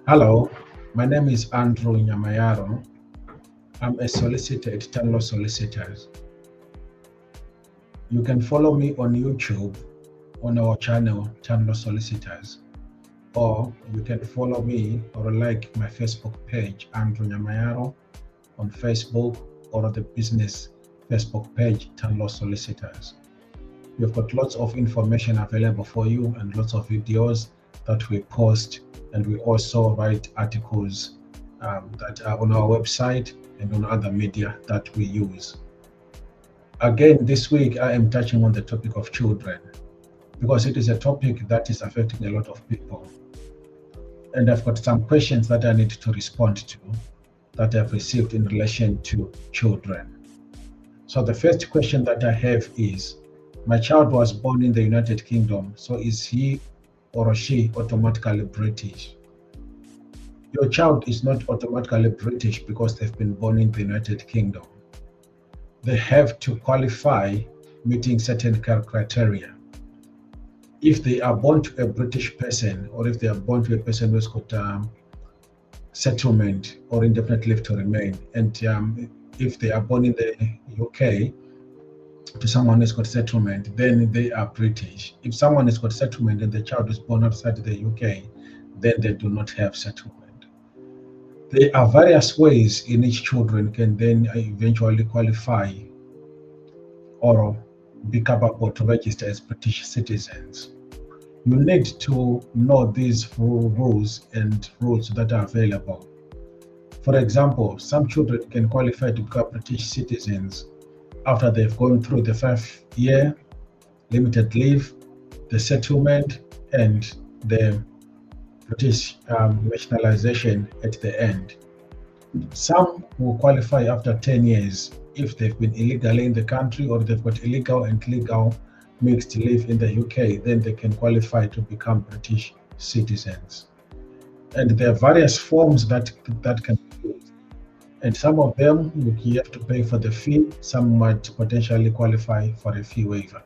Hello, my name is Andrew Nyamayaro. I'm a solicitor at Tanlo Solicitors. You can follow me on YouTube on our channel, Tanlo Solicitors, or you can follow me or like my Facebook page, Andrew Nyamayaro, on Facebook or the business Facebook page, Tanlo Solicitors. We've got lots of information available for you and lots of videos that we post, and we also write articles that are on our website and on other media that we use. Again, this week I am touching on the topic of children because it is a topic that is affecting a lot of people. And I've got some questions that I need to respond to that I've received in relation to children. So the first question that I have is, my child was born in the United Kingdom, so is he or she automatically British? Your child is not automatically British because they've been born in the United Kingdom. They have to qualify meeting certain criteria. If they are born to a British person, or if they are born to a person who's got settlement or indefinite leave to remain, and if they are born in the UK to someone who's got settlement, then they are British. If someone has got settlement and the child is born outside the UK, then they do not have settlement. There are various ways in which children can then eventually qualify or be capable to register as British citizens. You need to know these rules and rules that are available. For example, some children can qualify to become British citizens after they've gone through the 5-year limited leave, the settlement, and the British nationalization at the end. Some will qualify after 10 years if they've been illegally in the country or they've got illegal and legal mixed leave in the UK, then they can qualify to become British citizens. And there are various forms that can be used. And some of them you have to pay for the fee, some might potentially qualify for a fee waiver.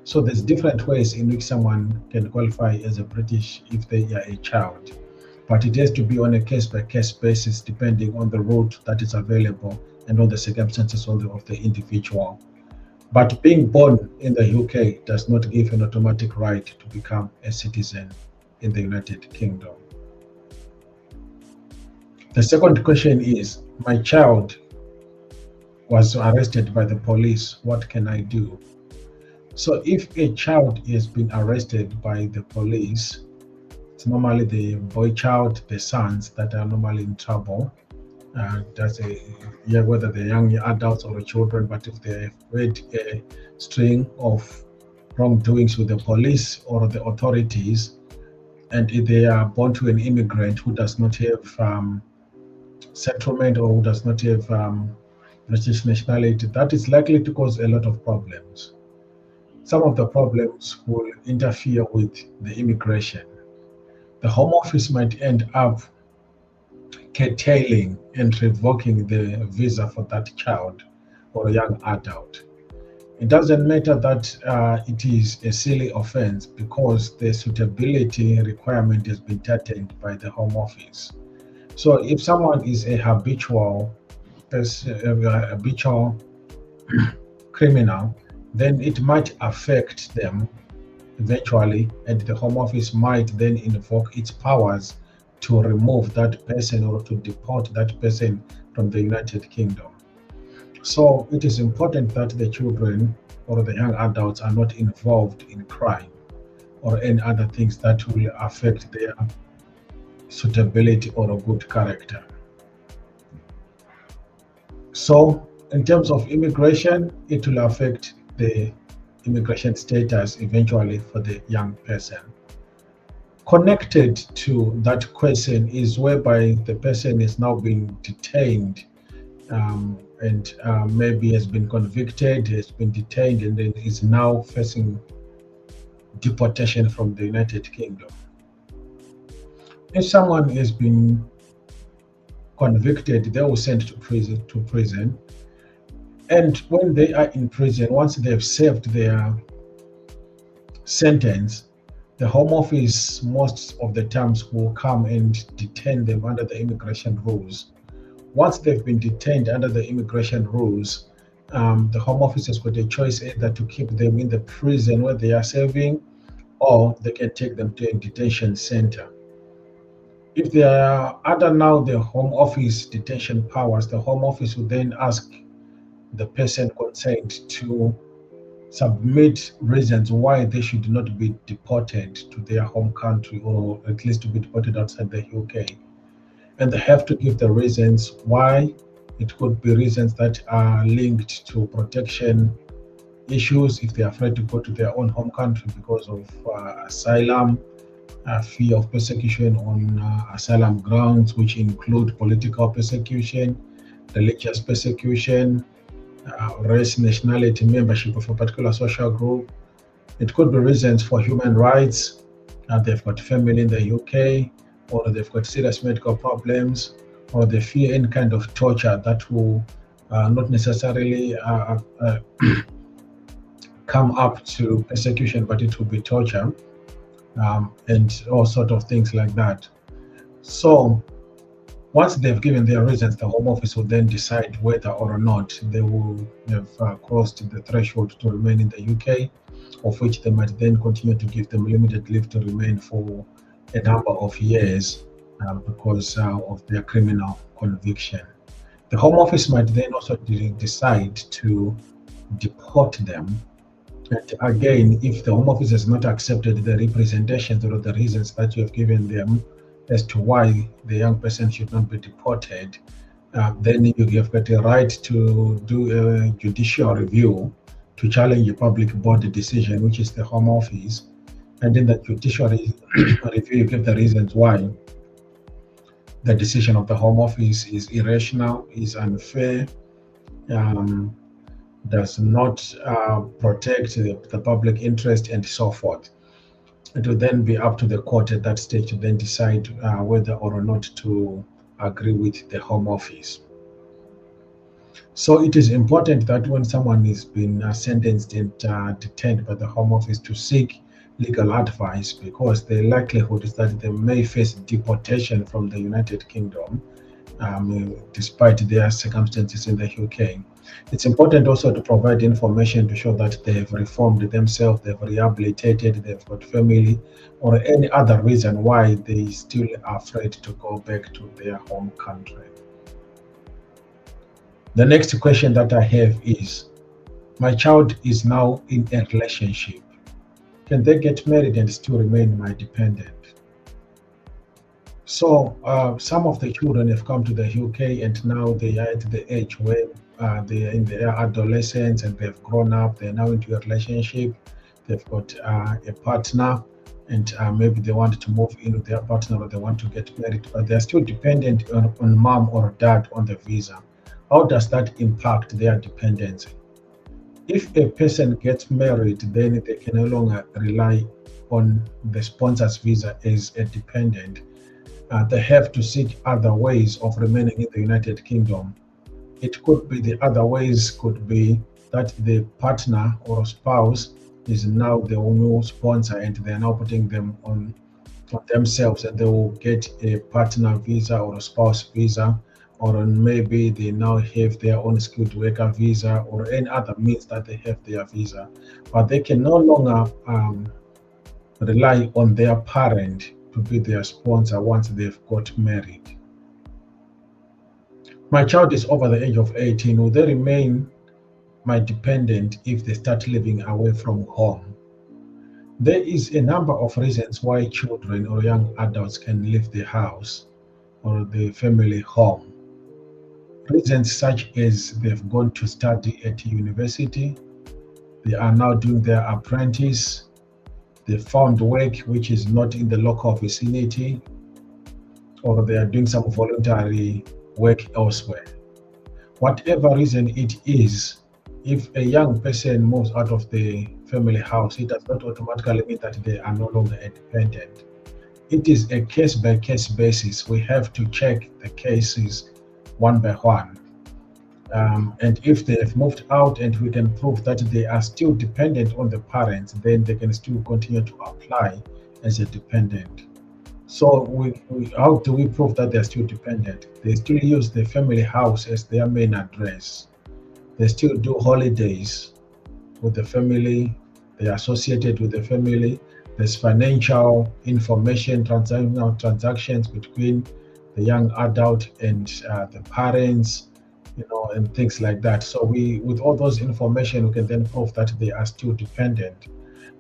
So there's different ways in which someone can qualify as a British if they are a child. But it has to be on a case-by-case basis depending on the route that is available and on the circumstances of the individual. But being born in the UK does not give an automatic right to become a citizen in the United Kingdom. The second question is, my child was arrested by the police, what can I do? So if a child has been arrested by the police, it's normally the boy child, the sons that are normally in trouble. Whether they're young adults or children, but if they've had a string of wrongdoings with the police or the authorities, and if they are born to an immigrant who does not have settlement or who does not have British nationality, that is likely to cause a lot of problems. Some of the problems will interfere with the immigration. The Home Office might end up curtailing and revoking the visa for that child or a young adult. It doesn't matter that it is a silly offense because the suitability requirement has been tightened by the Home Office. So if someone is a habitual criminal, then it might affect them eventually, and the Home Office might then invoke its powers to remove that person or to deport that person from the United Kingdom. So it is important that the children or the young adults are not involved in crime or any other things that will affect their suitability or a good character. So in terms of immigration, it will affect the immigration status eventually for the young person. Connected to that question is whereby the person is now being detained and maybe has been convicted, has been detained, and then is now facing deportation from the United Kingdom. If someone has been convicted, they will send to prison. And when they are in prison, once they've served their sentence, The Home Office, most of the times, will come and detain them under the immigration rules. Once they've been detained under the immigration rules, the Home Office has got a choice either to keep them in the prison where they are serving, or they can take them to a detention center. If they are under now the Home Office detention powers, the Home Office will then ask the person concerned to submit reasons why they should not be deported to their home country, or at least to be deported outside the UK. And they have to give the reasons why. It could be reasons that are linked to protection issues, if they're afraid to go to their own home country because of asylum, fear of persecution on asylum grounds, which include political persecution, religious persecution, race, nationality, membership of a particular social group. It could be reasons for human rights. They've got family in the UK, or they've got serious medical problems, or they fear any kind of torture that will not necessarily come up to persecution, but it will be torture, and all sort of things like that. So once they've given their reasons, the Home Office will then decide whether or not they will have crossed the threshold to remain in the UK, of which they might then continue to give them limited leave to remain for a number of years because of their criminal conviction. The Home Office might then also decide to deport them. And again, if the Home Office has not accepted the representations or the reasons that you have given them as to why the young person should not be deported, then you have got a right to do a judicial review to challenge a public body decision, which is the Home Office. And in that judicial review, you give the reasons why the decision of the Home Office is irrational, is unfair, does not protect the public interest, and so forth. It will then be up to the court at that stage to then decide whether or not to agree with the Home Office. So it is important that when someone is being sentenced and detained by the Home Office, to seek legal advice, because the likelihood is that they may face deportation from the United Kingdom, despite their circumstances in the UK. It's important also to provide information to show that they have reformed themselves, they've rehabilitated, they've got family, or any other reason why they still are afraid to go back to their home country. The next question that I have is, my child is now in a relationship. Can they get married and still remain my dependent? So some of the children have come to the UK, and now they are at the age where they are in their adolescence and they've grown up. They're now into a relationship. They've got a partner, and maybe they want to move in with their partner, or they want to get married, but they're still dependent on mom or dad on the visa. How does that impact their dependency? If a person gets married, then they can no longer rely on the sponsor's visa as a dependent. They have to seek other ways of remaining in the United Kingdom. It could be, the other ways could be that the partner or spouse is now the new sponsor, and they're now putting them on themselves, and they will get a partner visa or a spouse visa, or maybe they now have their own skilled worker visa, or any other means that they have their visa. But they can no longer rely on their parent to be their sponsor once they've got married. My child is over the age of 18. Will they remain my dependent if they start living away from home? There is a number of reasons why children or young adults can leave the house or the family home. Reasons such as they've gone to study at university, they are now doing their apprentice, they found work which is not in the local vicinity, or they are doing some voluntary work elsewhere. Whatever reason it is, if a young person moves out of the family house, it does not automatically mean that they are no longer a dependent. It is a case-by-case basis. We have to check the cases one by one. And if they have moved out and we can prove that they are still dependent on the parents, then they can still continue to apply as a dependent. So how do we prove that they're still dependent? They still use the family house as their main address. They still do holidays with the family. They are associated with the family. There's financial information, transactions between the young adult and the parents, and things like that. So with all those information, we can then prove that they are still dependent.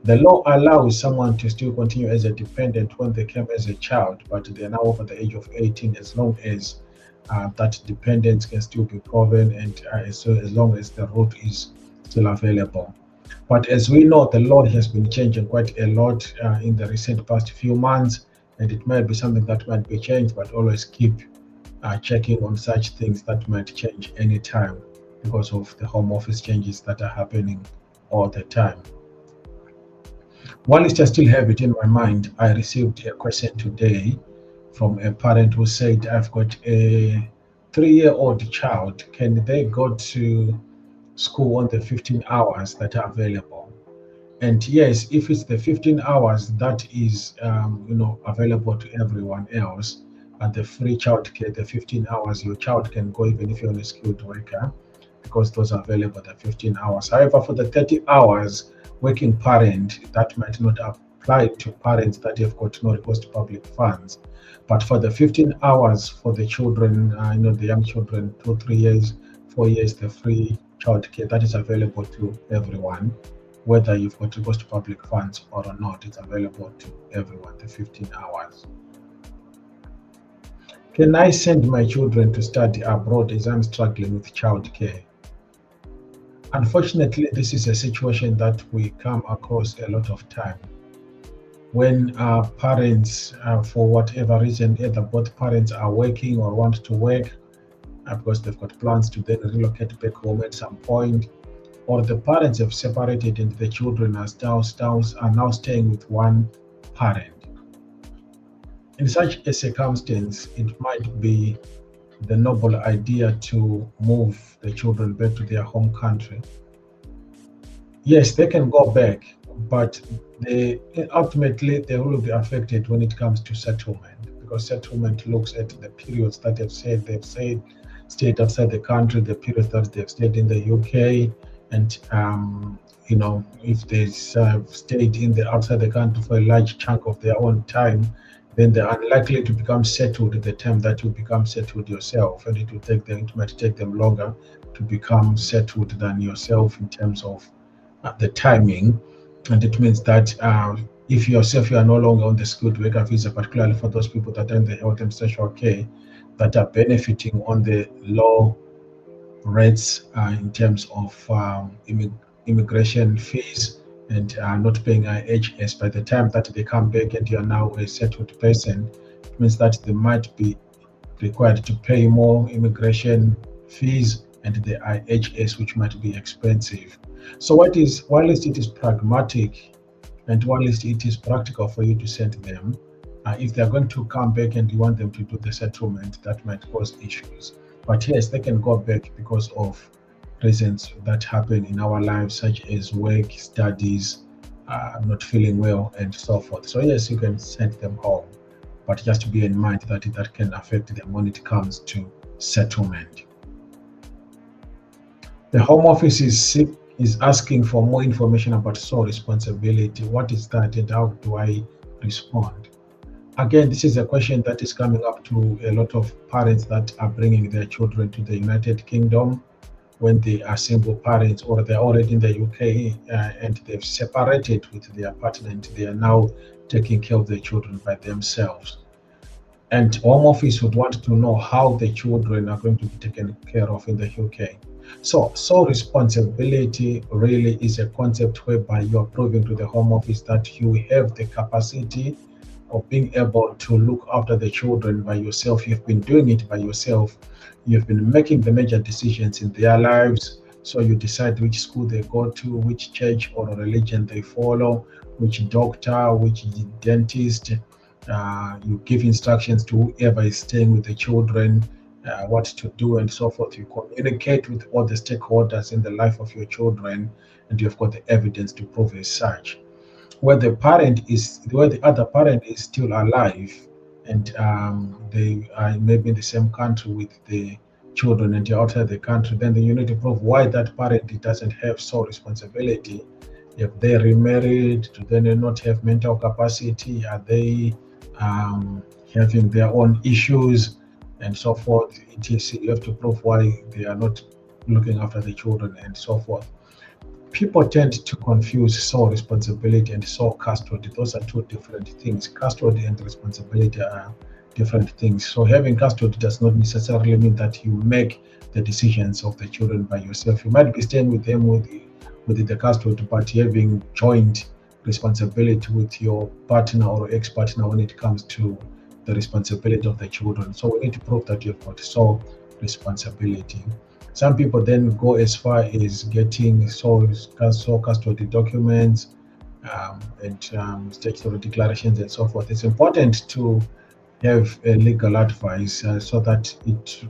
The law allows someone to still continue as a dependent when they came as a child, but they are now over the age of 18, as long as that dependence can still be proven, and so as long as the root is still available. But as we know, the law has been changing quite a lot in the recent past few months, and it might be something that might be changed, but always keep checking on such things that might change anytime because of the home office changes that are happening all the time. Whilst I still have it in my mind, I received a question today from a parent who said, I've got a 3-year-old child. Can they go to school on the 15 hours that are available? And yes, if it's the 15 hours that is, available to everyone else, and the free childcare, the 15 hours, your child can go even if you're on a skilled worker, because those are available the 15 hours. However, for the 30 hours, working parent, that might not apply to parents that have got no recourse to public funds. But for the 15 hours for the children, the young children, 2, 3 years, 4 years, the free childcare that is available to everyone, whether you've got recourse to public funds or not, it's available to everyone, the 15 hours. Can I send my children to study abroad as I'm struggling with childcare? Unfortunately, this is a situation that we come across a lot of time when parents, for whatever reason, either both parents are working or want to work because they've got plans to then relocate back home at some point, or the parents have separated and the children are now staying with one parent. In such a circumstance, it might be the noble idea to move the children back to their home country. Yes, they can go back, but ultimately they will be affected when it comes to settlement, because settlement looks at the periods that they've stayed outside the country, the periods that they've stayed in the UK, and if they stayed outside the country for a large chunk of their own time, then they're unlikely to become settled at the time that you become settled yourself, and it might take them longer to become settled than yourself in terms of the timing. And it means that if you are no longer on the skilled worker visa, particularly for those people that are in the health and social care that are benefiting on the low rates in terms of immigration fees and not paying IHS, by the time that they come back and you are now a settled person, it means that they might be required to pay more immigration fees and the IHS, which might be expensive. So whilst it is pragmatic and whilst it is practical for you to send them, if they're going to come back and you want them to do the settlement, that might cause issues. But yes, they can go back because of reasons that happen in our lives, such as work, studies, not feeling well, and so forth. So yes, you can send them home, but just to be in mind that that can affect them when it comes to settlement. The Home Office is asking for more information about sole responsibility. What is that, and how do I respond? Again, this is a question that is coming up to a lot of parents that are bringing their children to the United Kingdom when they are single parents, or they're already in the UK and they've separated with their partner and they are now taking care of their children by themselves. And Home Office would want to know how the children are going to be taken care of in the UK. So responsibility really is a concept whereby you're proving to the Home Office that you have the capacity of being able to look after the children by yourself. You've been doing it by yourself. You've been making the major decisions in their lives. So you decide which school they go to, which church or religion they follow, which doctor, which dentist. You give instructions to whoever is staying with the children, what to do and so forth. You communicate with all the stakeholders in the life of your children, and you've got the evidence to prove as such. where the other parent is still alive, and they are maybe in the same country with the children and you're outside the country, then you need to prove why that parent doesn't have sole responsibility. If they remarried, do they not have mental capacity? Are they having their own issues and so forth? etc. You have to prove why they are not looking after the children and so forth. People tend to confuse sole responsibility and sole custody. Those are two different things. Custody and responsibility are different things. So having custody does not necessarily mean that you make the decisions of the children by yourself. You might be staying with them with the custody, but having joint responsibility with your partner or ex-partner when it comes to the responsibility of the children. So we need to prove that you've got sole responsibility. Some people then go as far as getting sole custody documents and statutory declarations and so forth. It's important to have a legal advice so that it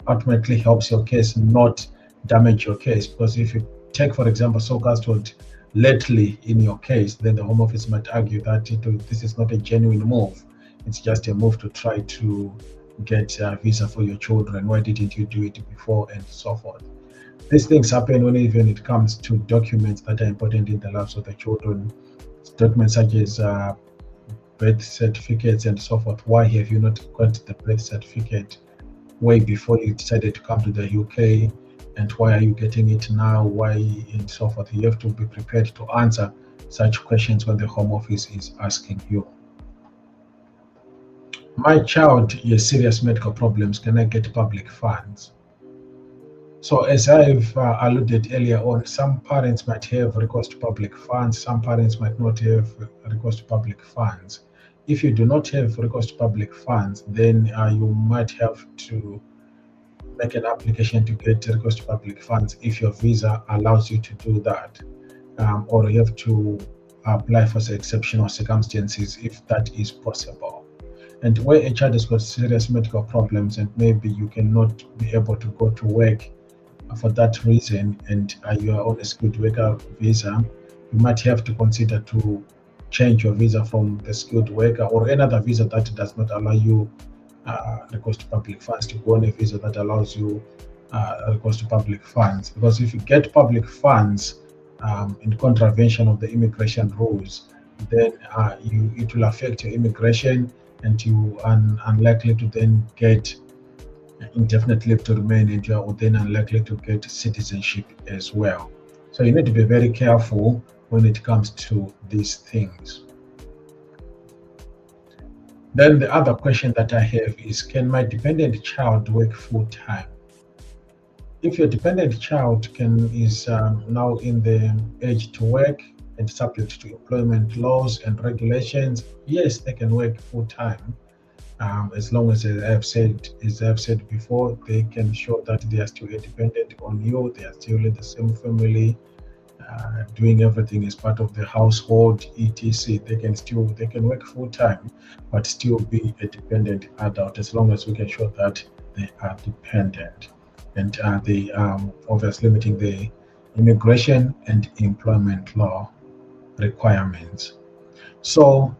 ultimately helps your case not damage your case. Because if you take, for example, sole custody lately in your case, then the Home Office might argue that this is not a genuine move. It's just a move to try to get a visa for your children. Why didn't you do it before, and so forth? These things happen when even it comes to documents that are important in the lives of the children. Documents such as birth certificates and so forth. Why have you not got the birth certificate way before you decided to come to the UK? And why are you getting it now? Why, and so forth? You have to be prepared to answer such questions when the Home Office is asking you. My child has serious medical problems. Can I get public funds? So as I've alluded earlier on, some parents might have recourse to public funds. Some parents might not have recourse to public funds. If you do not have recourse to public funds, then you might have to make an application to get recourse to public funds if your visa allows you to do that, or you have to apply for exceptional circumstances if that is possible. And where a child has got serious medical problems and maybe you cannot be able to go to work for that reason, and you are on a skilled worker visa, you might have to consider to change your visa from the skilled worker or another visa that does not allow you recourse to public funds to go on a visa that allows you recourse to public funds. Because if you get public funds in contravention of the immigration rules, then it will affect your immigration, and you are unlikely to then get indefinite leave to remain, and you are then unlikely to get citizenship as well. So you need to be very careful when it comes to these things. Then the other question that I have is, can my dependent child work full-time? If your dependent child is now in the age to work and subject to employment laws and regulations, yes, they can work full-time. As long as as I've said before, they can show that they are still dependent on you, they are still in the same family, doing everything as part of the household, etc. They can work full-time, but still be a dependent adult, as long as we can show that they are dependent, and they obviously meeting the immigration and employment law requirements. So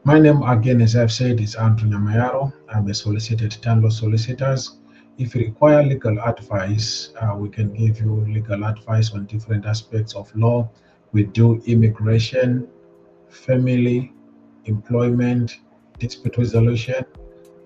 my name, again, as I've said, is Andrew Nyamayaro. I'm a solicitor at Tanlo Solicitors. If you require legal advice, we can give you legal advice on different aspects of law. We do immigration, family, employment, dispute resolution,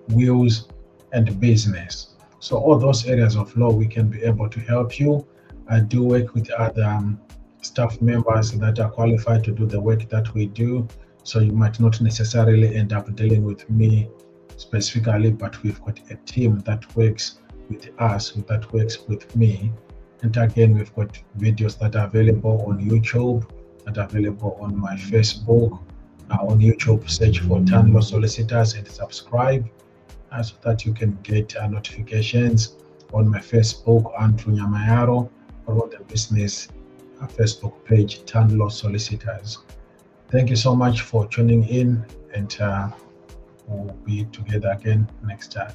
wills, and business. So all those areas of law, we can be able to help you. I do work with other staff members that are qualified to do the work that we do. So you might not necessarily end up dealing with me specifically, but we've got a team that works with us, that works with me. And again, we've got videos that are available on YouTube, that are available on my Facebook. On YouTube, search for Tanlo Solicitors and subscribe so that you can get notifications. On my Facebook, Andrew Nyamayaro, or on the business Facebook page, Tanlo Solicitors. Thank you so much for tuning in, and we'll be together again next time.